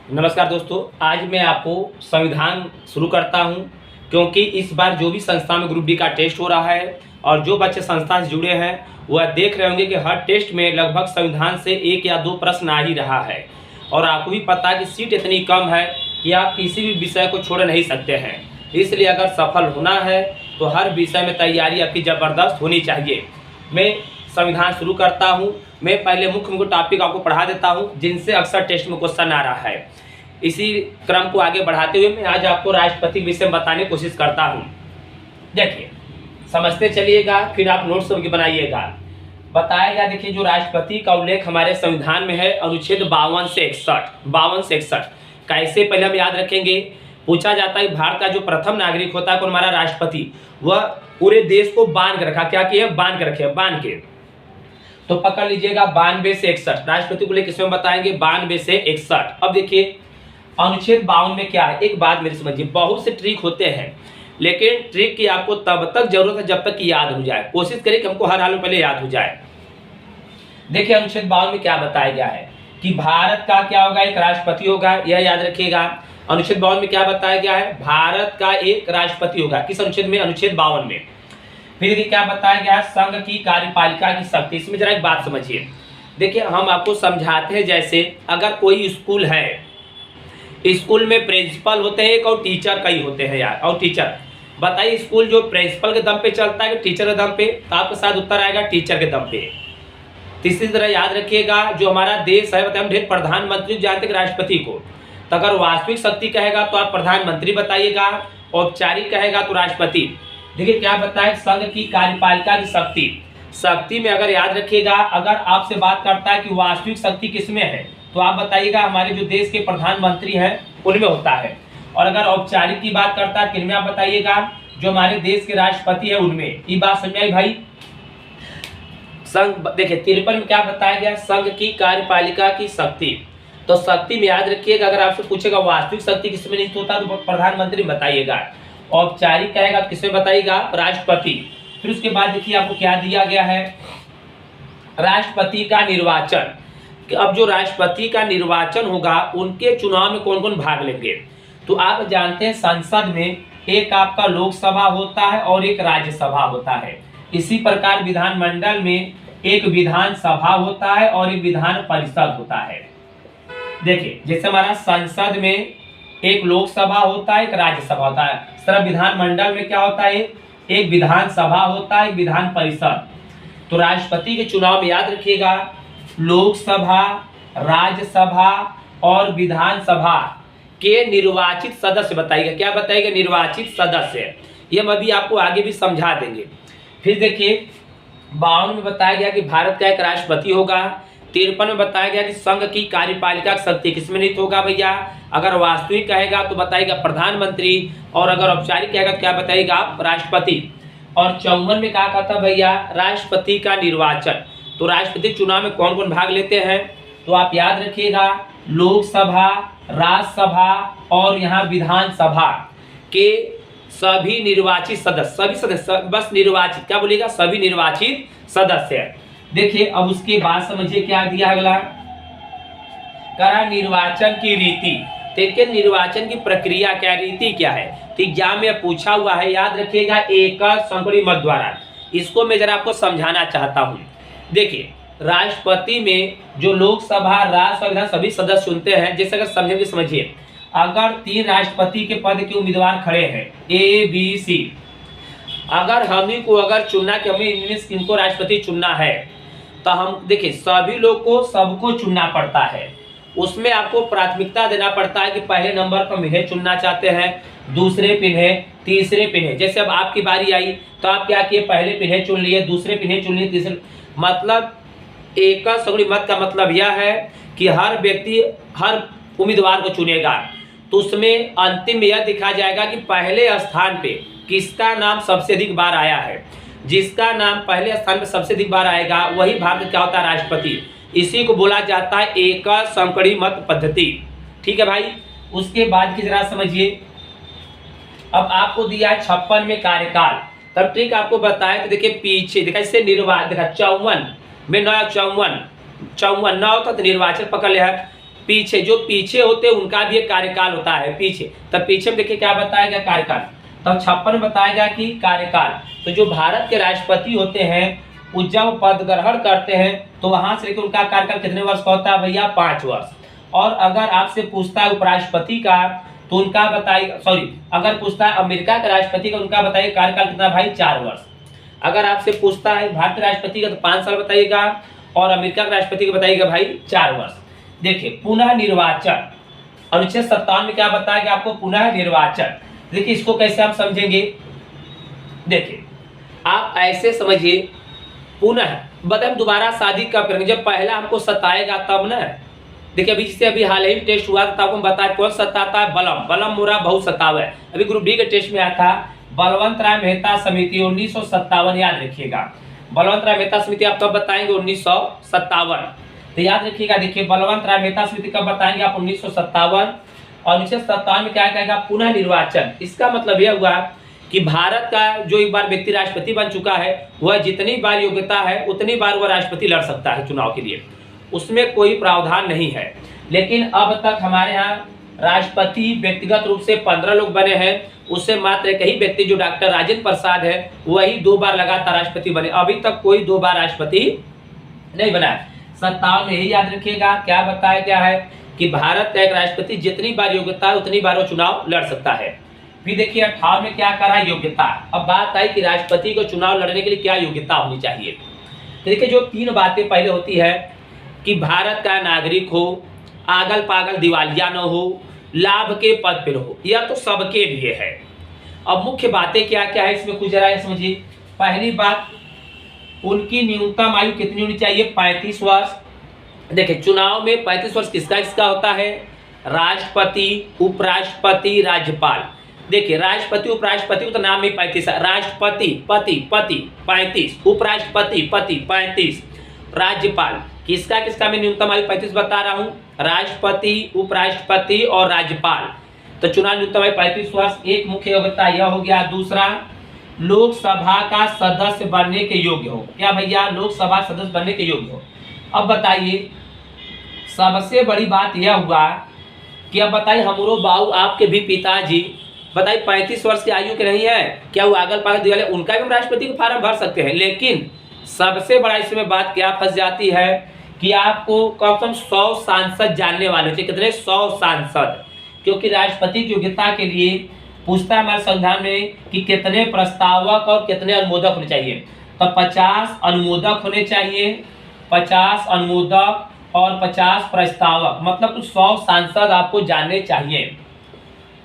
नमस्कार दोस्तों, आज मैं आपको संविधान शुरू करता हूं क्योंकि इस बार जो भी संस्था में ग्रुप डी का टेस्ट हो रहा है और जो बच्चे संस्था से जुड़े हैं वह देख रहे होंगे कि हर टेस्ट में लगभग संविधान से 1 या 2 प्रश्न आ ही रहा है। और आपको भी पता है कि सीट इतनी कम है कि आप किसी भी विषय को छोड़ नहीं सकते हैं। इसलिए अगर सफल होना है तो हर विषय में तैयारी आपकी ज़बरदस्त होनी चाहिए। मैं संविधान शुरू करता हूं। मैं पहले मुख्य टॉपिक आपको पढ़ा देता हूं जिनसे अक्सर टेस्ट में क्वेश्चन आ रहा है। इसी क्रम को आगे बढ़ाते हुए मैं आज आपको राष्ट्रपति विषय बताने की कोशिश करता हूं। देखिए, समझते चलिएगा, फिर आप नोट्स बनाइएगा। बताएगा, देखिए, जो राष्ट्रपति का उल्लेख हमारे संविधान में है अनुच्छेद 52 से 61। कैसे, पहले हम याद रखेंगे। पूछा जाता है भारत का जो प्रथम नागरिक होता है कौन, हमारा राष्ट्रपति। वह पूरे देश को बांध के रखा, क्या किया, बांध के रखे, बांध के। तो पकड़ लीजिएगा 92 से 61 राष्ट्रपति को लेकर किसमें बताएंगे, 92 से 61। अब देखिए अनुच्छेद 52 में क्या है, एक बात मेरी समझिए। बहुत से ट्रिक होते हैं लेकिन ट्रिक की आपको तब तक जरूरत है जब तक कि याद हो जाए। कोशिश करें कि हमको हर हाल में पहले याद हो जाए। देखिए अनुच्छेद 52 में क्या बताया गया है कि भारत का क्या होगा, एक राष्ट्रपति होगा, यह याद रखिएगा। अनुच्छेद 52 में क्या बताया गया है, भारत का एक राष्ट्रपति होगा। किस अनुच्छेद में, अनुच्छेद 52 में। फिर देखिए क्या बताया गया है, संघ की कार्यपालिका की शक्ति। इसमें जरा एक बात समझिए। देखिए हम आपको समझाते हैं, जैसे अगर कोई स्कूल है, स्कूल में प्रिंसिपल होते हैं एक और टीचर कई होते हैं यार, और टीचर। बताइए स्कूल जो प्रिंसिपल के दम पे चलता है कि टीचर के दम पे, तो आपके साथ उत्तर आएगा टीचर के दम पे। तीसरी तरह याद रखिएगा, जो हमारा देश है, बताइए हम ढेर प्रधानमंत्री जानते हैं राष्ट्रपति को। तो अगर वास्तविक शक्ति कहेगा तो आप प्रधानमंत्री बताइएगा, औपचारिक कहेगा तो राष्ट्रपति। देखिए क्या बताए, संघ की कार्यपालिका की शक्ति में अगर याद रखिएगा, अगर आपसे बात करता है कि वास्तविक शक्ति किसमें है तो आप बताइएगा हमारे जो देश के प्रधानमंत्री हैं उनमें होता है। और अगर औपचारिक की बात करता है किनमें, आप बताइएगा जो हमारे देश के राष्ट्रपति है उनमें। ये बात समझ आई भाई। संघ, देखिए 53 में क्या बताया गया, संघ की कार्यपालिका की शक्ति। तो शक्ति में याद रखिएगा, अगर आपसे पूछेगा वास्तविक शक्ति किसमें नहीं होता तो प्रधानमंत्री बताइएगा। औपचारिक कहेगा तो किसमें बताइएगा, राष्ट्रपति। फिर उसके बाद देखिए आपको क्या दिया गया है, राष्ट्रपति का निर्वाचन। अब जो राष्ट्रपति का निर्वाचन होगा उनके चुनाव में कौन कौन भाग लेंगे। तो आप जानते हैं संसद में एक आपका लोकसभा होता है और एक राज्यसभा होता है। इसी प्रकार विधानमंडल में एक विधानसभा होता है और एक विधान परिषद होता है। देखिए जैसे हमारा संसद में एक लोकसभा होता है, एक राज्यसभा होता है। इस तरह विधानमंडल में क्या होता है, एक विधानसभा होता है, एक विधान परिषद। तो राष्ट्रपति के चुनाव में याद रखिएगा लोकसभा, राज्यसभा और विधानसभा के निर्वाचित सदस्य बताइएगा। क्या बताइएगा, निर्वाचित सदस्य। ये हम अभी आपको आगे भी समझा देंगे। फिर देखिए 52 में बताया गया कि भारत का एक राष्ट्रपति होगा। 53 में बताया गया कि संघ की कार्यपालिका की शक्ति किसमें निहित होगा भैया, अगर वास्तविक कहेगा तो बताइएगा प्रधानमंत्री, और अगर औपचारिक कहेगा तो क्या बताइएगा, राष्ट्रपति। और 54 में क्या कहता भैया, राष्ट्रपति का निर्वाचन। तो राष्ट्रपति चुनाव में कौन कौन भाग लेते हैं, तो आप याद रखिएगा लोकसभा, राज्यसभा और यहाँ विधानसभा के सभी निर्वाचित सदस्य, सभी सदस्य, बस निर्वाचित, क्या बोलिएगा, सभी निर्वाचित सदस्य। देखिए अब उसके बाद समझिए क्या दिया अगला, करा निर्वाचन की रीति। देखिए निर्वाचन की प्रक्रिया क्या, रीति क्या है, तो एग्जाम में पूछा हुआ है, याद रखिएगा एकल संपत्ति मत द्वारा। इसको मैं जरा आपको समझाना चाहता हूँ। देखिए राष्ट्रपति में जो लोकसभा, राज्यसभा, विधान सभी सदस्य चुनते हैं। जैसे अगर समझेंगे, समझिए अगर 3 राष्ट्रपति के पद के उम्मीदवार खड़े हैं A B C, अगर हमें को अगर चुनना कि हमें इनमें किनको राष्ट्रपति चुनना है तो हम देखिए सभी लोग को सबको चुनना पड़ता है। उसमें आपको प्राथमिकता देना पड़ता है कि पहले नंबर पर इन्हें चुनना चाहते हैं, दूसरे पे इन्हें, तीसरे पे इन्हें। जैसे अब आपकी बारी आई तो आप क्या किए, पहले पे इन्हें चुन लिए, दूसरे पे इन्हें चुन लिए, तीसरे। मतलब एकल सगुणी मत का मतलब यह है कि हर व्यक्ति हर उम्मीदवार को चुनेगा। तो उसमें अंतिम में यह दिखा जाएगा कि पहले स्थान पे किसका नाम सबसे अधिक बार आया है। जिसका नाम पहले स्थान पे सबसे अधिक बार आएगा वही भारत क्या होता है, राष्ट्रपति। इसी को बोला जाता है एकल संकड़ी मत पद्धति। ठीक है भाई। उसके बाद की जरा समझिए, अब आपको दिया है 56 में कार्यकाल। तब ठीक आपको बताया तो देखिए पीछे देखा, इससे निर्वाचन देखा 54 में 54 9 था तो निर्वाचन पकड़ लिया है। पीछे, जो पीछे होते हैं उनका भी एक कार्यकाल होता है पीछे। तब पीछे में देखिए क्या बताया गया, कार्यकाल। तब 56 बताया गया कि कार्यकाल। तो जो भारत के राष्ट्रपति होते हैं वो जब पद ग्रहण करते हैं तो वहां से लेकर उनका कार्यकाल कितने वर्ष का होता है भैया, 5 वर्ष। और अगर आपसे पूछता है उपराष्ट्रपति का तो उनका बताइए, सॉरी अगर पूछता है अमेरिका के राष्ट्रपति का, उनका बताइए कार्यकाल कितना भाई, 4 वर्ष। अगर आपसे पूछता है भारतीय राष्ट्रपति का तो 5 साल बताइएगा, और अमेरिका के राष्ट्रपति का बताइएगा भाई 4 वर्ष। देखिए पुनः निर्वाचन, अनुच्छेद 57 में क्या बताया गया आपको, पुनः निर्वाचन। देखिए इसको कैसे आप समझेंगे, देखिए आप ऐसे समझिए, पुनः बताए दोबारा शादी कब करेंगे, जब पहला हमको सताएगा तब ना। देखिए अभी जिससे अभी हाल ही में टेस्ट हुआ था, आपको बताया कौन सताता है, बलम, बलम मोरा बहुत सतावे। अभी ग्रुप डी के टेस्ट में आया था बलवंत राय मेहता समिति 1957, याद रखिएगा। बलवंत राय मेहता समिति आप कब बताएंगे, 1957। तो याद रखिएगा, देखिए बलवंत राय मेहता समिति कब बताएंगे आप, 1957। और 1957 में क्या कहेगा, पुनः निर्वाचन। इसका मतलब यह हुआ कि भारत का जो एक बार व्यक्ति राष्ट्रपति बन चुका है वह जितनी बार योग्यता है उतनी बार वह राष्ट्रपति लड़ सकता है चुनाव के लिए, उसमें कोई प्रावधान नहीं है। लेकिन अब तक हमारे यहाँ राष्ट्रपति व्यक्तिगत रूप से 15 लोग बने हैं, उससे मात्र एक ही व्यक्ति जो डॉक्टर राजेंद्र प्रसाद है वही 2 बार लगातार राष्ट्रपति बने, अभी तक कोई 2 बार राष्ट्रपति नहीं बना है। 57 में यही याद रखिएगा क्या बताया गया है कि भारत का एक राष्ट्रपति जितनी बार योग्यता है उतनी बार वो चुनाव लड़ सकता है। फिर देखिए 58 में क्या करा, योग्यता। अब बात आई कि राष्ट्रपति को चुनाव लड़ने के लिए क्या योग्यता होनी चाहिए। तो देखिए जो 3 बातें पहले होती है कि भारत का नागरिक हो, आगल पागल दिवालिया न हो, लाभ के पद पर हो, यह तो सबके लिए है। अब मुख्य बातें क्या क्या है इसमें कुछ जरा समझिए। पहली बात, उनकी न्यूनतम आयु कितनी होनी चाहिए, 35 वर्ष। देखिए चुनाव में 35 वर्ष किसका किसका होता है, राष्ट्रपति, उपराष्ट्रपति, राज्यपाल। देखिए राष्ट्रपति उपराष्ट्रपति को तो नाम में 35 है, राष्ट्रपति पति पति 35, उपराष्ट्रपति पति 35, राज्यपाल किसका किसका मैं न्यूनतम आयु 35 बता रहा हूँ, राष्ट्रपति, उपराष्ट्रपति और राज्यपाल। तो चुनाव न्यूनतम आयु 35 वर्ष। एक मुख्य योग्यता यह हो गया। दूसरा, लोकसभा का सदस्य बनने के योग्य हो। क्या भैया, लोकसभा सदस्य बनने के योग्य हो। अब बताइए सबसे बड़ी बात यह हुआ कि अब बताइए हमरो बाऊ आपके भी पिताजी बताइए 35 वर्ष की आयु के नहीं है, क्या वो आगल पागल दिवाले, उनका भी हम राष्ट्रपति का फार्म भर सकते हैं। लेकिन सबसे बड़ा इसमें बात क्या फंस जाती है कि आपको कम से कम 100 सांसद जानने वाले थे। कितने, 100 सांसद। क्योंकि राष्ट्रपति की योग्यता के लिए पूछता है हमारे संविधान में कि कितने प्रस्तावक और कितने अनुमोदक होने चाहिए। तो 50 अनुमोदक होने चाहिए, 50 अनुमोदक और 50 प्रस्तावक, मतलब कुछ 100 सांसद आपको जानने चाहिए।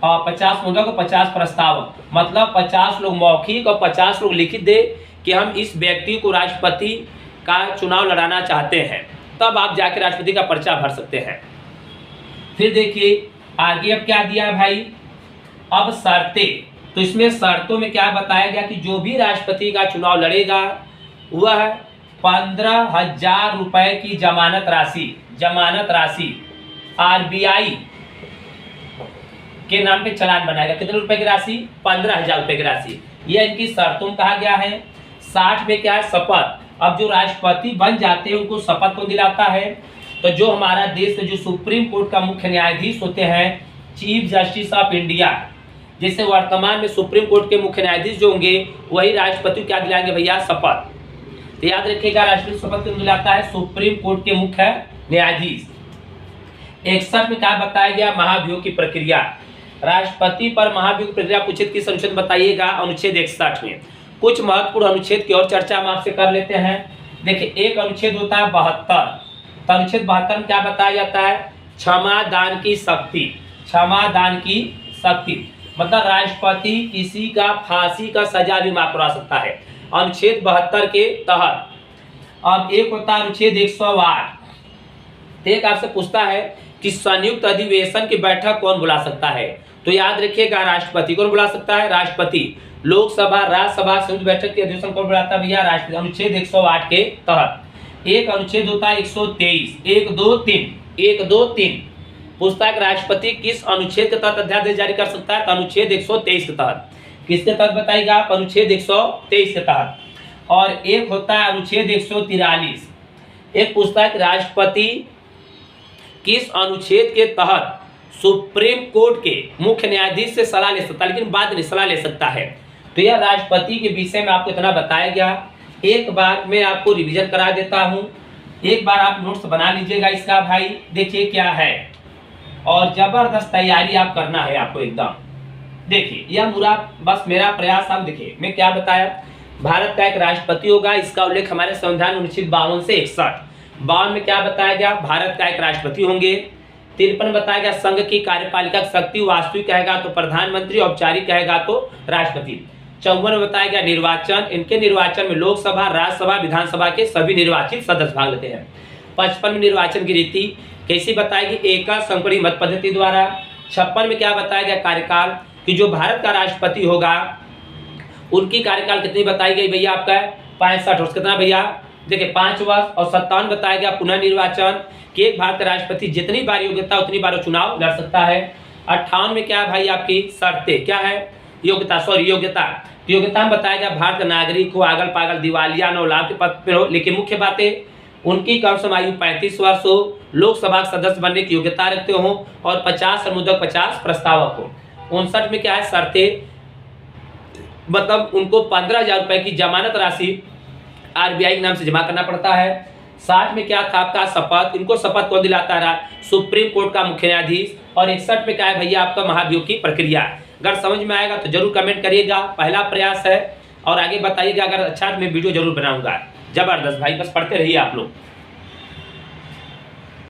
और 50 अनुमोदक और 50 प्रस्तावक, मतलब 50 लोग मौखिक और 50 लोग लिखित दे कि हम इस व्यक्ति को राष्ट्रपति का चुनाव लड़ाना चाहते हैं, तब आप जाकर राष्ट्रपति का पर्चा भर सकते हैं। फिर देखिए आगे अब क्या दिया भाई, अब शर्तें। तो इसमें शर्तों में क्या बताया गया कि जो भी राष्ट्रपति का चुनाव लड़ेगा वह 15,000 रुपए की जमानत राशि RBI के नाम पे चालान बनाएगा। कितने रुपए की राशि, 15,000 रुपए की राशि। यह इनकी शर्तों में कहा गया है। 60 में क्या है, शपथ। अब जो राष्ट्रपति बन जाते हैं उनको शपथ कौन दिलाता है, तो जो हमारा देश में जो सुप्रीम कोर्ट का मुख्य न्यायाधीश होते हैं, चीफ जस्टिस ऑफ इंडिया, जैसे वर्तमान में सुप्रीम कोर्ट के मुख्य न्यायाधीश जो होंगे वही राष्ट्रपति क्या दिलाएंगे भैया, शपथ। तो याद रखिएगा राष्ट्रपति शपथ कौन दिलाता है, सुप्रीम कोर्ट के मुख्य न्यायाधीश। 61 में क्या बताया गया, महाभियोग की प्रक्रिया। राष्ट्रपति पर महाभियोग प्रक्रिया पूछित किस अनुच्छेद बताइएगा, अनुच्छेद 61 में। कुछ महत्वपूर्ण अनुच्छेद की और चर्चा हम आपसे कर लेते हैं। देखिए एक अनुच्छेद होता है 72। तो अनुच्छेद 72 में क्या बताया जाता है, क्षमा दान की शक्ति। क्षमा दान की शक्ति मतलब राष्ट्रपति किसी का फांसी का सजा भी माफ करवा सकता है अनुच्छेद 72 के तहत। अब एक होता है अनुच्छेद 108। एक आपसे पूछता है कि संयुक्त अधिवेशन की बैठक कौन बुला सकता है, तो याद रखिएगा राष्ट्रपति कौन बुला सकता है, राष्ट्रपति। लोकसभा, राज्यसभा संयुक्त बैठक के अधिवेशन कौन बुलाता है भैया, राष्ट्रपति, अनुच्छेद 108 के तहत। एक अनुच्छेद होता है 123, 1, 2, 3 पूछता है कि राष्ट्रपति किस अनुच्छेद के तहत अध्यादेश जारी कर सकता है, तो अनुच्छेद 123 के तहत। किसके तहत बताइएगा आप, अनुच्छेद 123 के तहत। और एक होता है अनुच्छेद 143। एक पूछता है कि राष्ट्रपति किस अनुच्छेद के तहत सुप्रीम कोर्ट के मुख्य न्यायाधीश से सलाह ले सकता है, लेकिन बाद में सलाह ले सकता है। तो यह राष्ट्रपति के विषय में आपको इतना बताया गया। एक बार मैं आपको रिवीजन करा देता हूं, एक बार आप नोट्स बना लीजिएगा इसका भाई। देखिए क्या है, और जबरदस्त तैयारी आप करना है आपको एकदम। देखिए यह पूरा बस मेरा प्रयास। आप देखिए मैं क्या बताया, भारत का एक राष्ट्रपति होगा, इसका उल्लेख हमारे संविधान अनुच्छेद 52 से 61। 52 में क्या बताया गया, भारत का एक राष्ट्रपति होंगे। 53 बताया गया संघ की कार्यपालिका शक्ति वास्तविक कहेगा तो प्रधानमंत्री, औपचारिक कहेगा तो राष्ट्रपति। 54 में बताया गया निर्वाचन, इनके निर्वाचन में लोकसभा, राज्यसभा, विधानसभा के सभी निर्वाचित सदस्य भाग लेते हैं। 55 में निर्वाचन की रीति कैसी बताएगी, एकल संपत्ति मत पद्धति द्वारा। 56 में क्या बताया गया, कार्यकाल कि जो भारत का राष्ट्रपति होगा उनकी कार्यकाल कितनी बताई गई भैया, आपका 65 वर्ष। कितना भैया, देखिए 5 वर्ष। और 57 बताया गया पुनर्निर्वाचन कि एक भारत का राष्ट्रपति जितनी बार योग्यता उतनी बार चुनाव लड़ सकता है। 58 में क्या है भाई, आपकी शर्तें क्या है, योग्यता, योग्यता में बताया गया भारत नागरिक हो, आगल पागल, दिवालिया, न लाभ के पद पर हो, लेकिन मुख्य बातें उनकी कम से कम आयु 35 वर्ष हो, लोकसभा सदस्य बनने की योग्यता रखते हो, और 50 अनुमोदक, 50 प्रस्तावक हो। 59 में क्या है, शर्तें मतलब उनको 15,000 रुपए की जमानत राशि आरबीआई के नाम से जमा करना पड़ता है। 60 में क्या था आपका, शपथ, इनको शपथ कौन दिलाता है, सुप्रीम कोर्ट का मुख्य न्यायाधीश। और 61 में क्या है भैया, आपका महाभियोग की प्रक्रिया। अगर समझ में आएगा तो जरूर कमेंट करिएगा, पहला प्रयास है। और आगे बताइएगा, अगर अच्छा तो मैं वीडियो जरूर बनाऊंगा। जबरदस्त भाई, बस पढ़ते रहिए आप लोग।